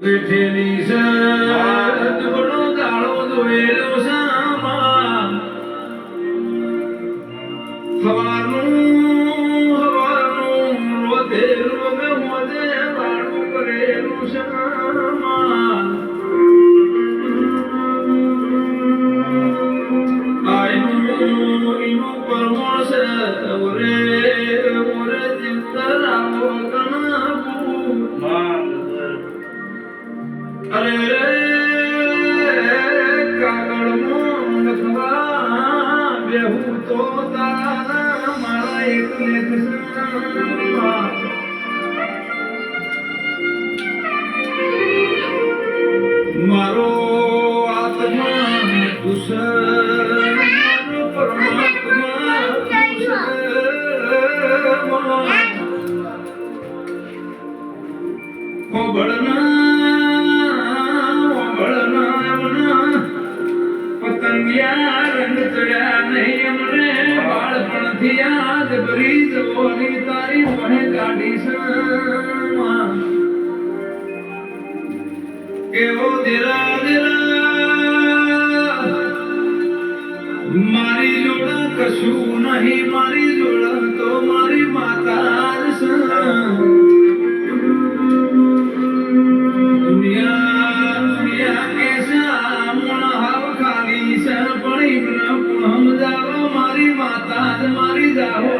બેઠેલી છે દુબળો દાડો દોયેલો સામા હવાનું રોધે રોગે મોજે વાળું કરેલું સામા આયનું ઈનું પરમો છે ઓરે ઓરે ચિંતરાવો કનાબુ અરે કાગળમાં લખવા બેહું તો તારા મારા એકને કૃષ્ણમાં મારો આત્મા કુશળ મારો પરમાત્મા પતંગિયા રંગ ચડ્યા નહીં અમને બાળપણથી યાદ ભરી જવાની તારી મને કાઢી સમાં કેવો દેરા દેરા મારી જોડા કશું નહીં મારી જોડા તો મારી માતા જ છે મારી માતા મારી જાહો